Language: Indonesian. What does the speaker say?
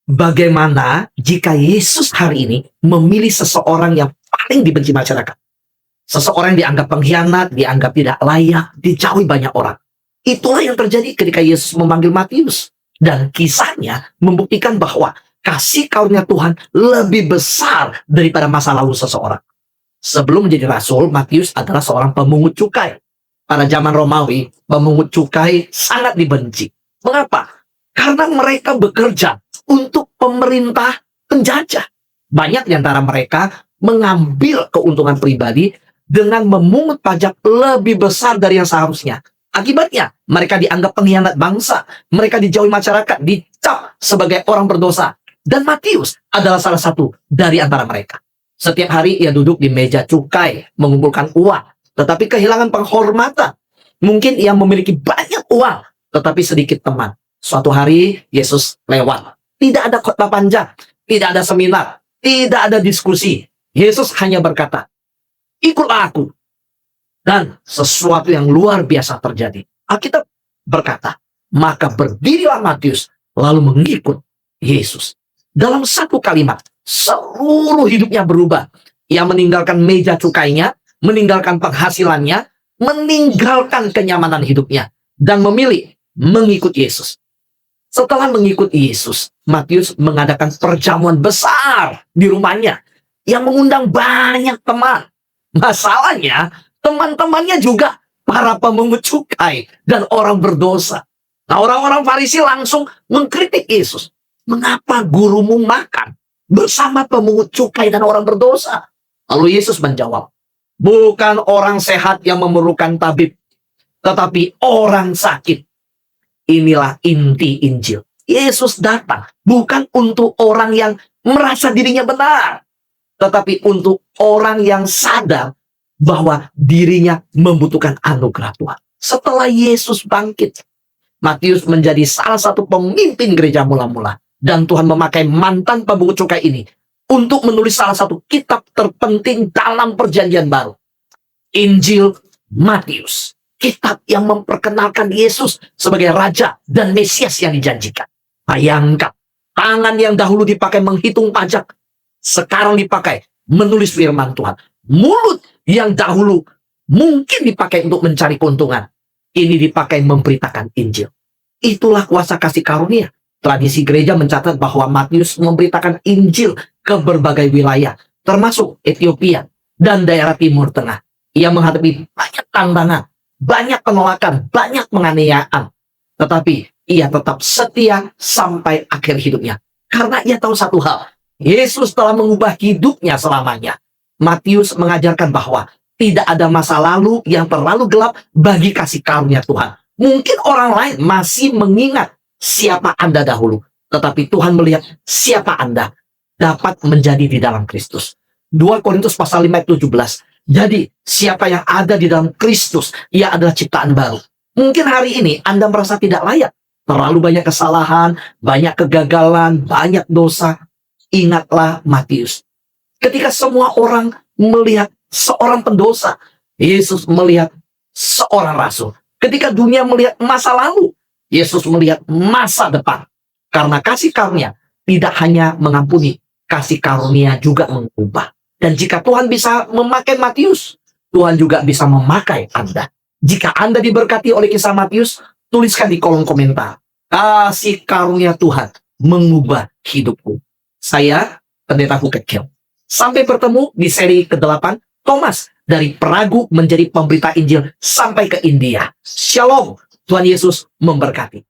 Bagaimana jika Yesus hari ini memilih seseorang yang paling dibenci masyarakat? Seseorang yang dianggap pengkhianat, dianggap tidak layak, dijauhi banyak orang. Itulah yang terjadi ketika Yesus memanggil Matius. Dan kisahnya membuktikan bahwa kasih karunia Tuhan lebih besar daripada masa lalu seseorang. Sebelum menjadi rasul, Matius adalah seorang pemungut cukai. Pada zaman Romawi, pemungut cukai sangat dibenci. Mengapa? Karena mereka bekerja untuk pemerintah penjajah. Banyak di antara mereka mengambil keuntungan pribadi dengan memungut pajak lebih besar dari yang seharusnya. Akibatnya, mereka dianggap pengkhianat bangsa. Mereka dijauhi masyarakat, dicap sebagai orang berdosa. Dan Matius adalah salah satu dari antara mereka. Setiap hari ia duduk di meja cukai, mengumpulkan uang, tetapi kehilangan penghormatan. Mungkin ia memiliki banyak uang, tetapi sedikit teman. Suatu hari, Yesus lewat. Tidak ada khotbah panjang, tidak ada seminar, tidak ada diskusi. Yesus hanya berkata, "Ikutlah aku." Dan sesuatu yang luar biasa terjadi. Alkitab berkata, maka berdirilah Matius, lalu mengikut Yesus. Dalam satu kalimat, seluruh hidupnya berubah. Ia meninggalkan meja cukainya, meninggalkan penghasilannya, meninggalkan kenyamanan hidupnya, dan memilih mengikut Yesus. Setelah mengikut Yesus, Matius mengadakan perjamuan besar di rumahnya yang mengundang banyak teman. Masalahnya, teman-temannya juga para pemungut cukai dan orang berdosa. Nah, orang-orang Farisi langsung mengkritik Yesus. Mengapa gurumu makan bersama pemungut cukai dan orang berdosa? Lalu Yesus menjawab, bukan orang sehat yang memerlukan tabib, tetapi orang sakit. Inilah inti Injil. Yesus datang bukan untuk orang yang merasa dirinya benar, tetapi untuk orang yang sadar bahwa dirinya membutuhkan anugerah Tuhan. Setelah Yesus bangkit, Matius menjadi salah satu pemimpin gereja mula-mula. Dan Tuhan memakai mantan pemungut cukai ini untuk menulis salah satu kitab terpenting dalam perjanjian baru. Injil Matius. Kitab yang memperkenalkan Yesus sebagai Raja dan Mesias yang dijanjikan. Bayangkan, tangan yang dahulu dipakai menghitung pajak, sekarang dipakai menulis firman Tuhan. Mulut yang dahulu mungkin dipakai untuk mencari keuntungan, ini dipakai memberitakan Injil. Itulah kuasa kasih karunia. Tradisi gereja mencatat bahwa Matius memberitakan Injil ke berbagai wilayah, termasuk Ethiopia dan daerah Timur Tengah. Ia menghadapi banyak tantangan, banyak penolakan, banyak penganiayaan. Tetapi ia tetap setia sampai akhir hidupnya. Karena ia tahu satu hal, Yesus telah mengubah hidupnya selamanya. Matius mengajarkan bahwa tidak ada masa lalu yang terlalu gelap bagi kasih karunia Tuhan. Mungkin orang lain masih mengingat siapa Anda dahulu, tetapi Tuhan melihat siapa Anda dapat menjadi di dalam Kristus. 2 Korintus pasal 5 ayat 17. Jadi, siapa yang ada di dalam Kristus, ia adalah ciptaan baru. Mungkin hari ini Anda merasa tidak layak. Terlalu banyak kesalahan, banyak kegagalan, banyak dosa. Ingatlah Matius. Ketika semua orang melihat seorang pendosa, Yesus melihat seorang rasul. Ketika dunia melihat masa lalu, Yesus melihat masa depan. Karena kasih karunia tidak hanya mengampuni, kasih karunia juga mengubah. Dan jika Tuhan bisa memakai Matius, Tuhan juga bisa memakai Anda. Jika Anda diberkati oleh kisah Matius, tuliskan di kolom komentar. Kasih karunia Tuhan mengubah hidupku. Saya, Pendeta Hukekil. Sampai bertemu di seri ke-8, Thomas, dari peragu menjadi pemberita Injil sampai ke India. Shalom, Tuhan Yesus memberkati.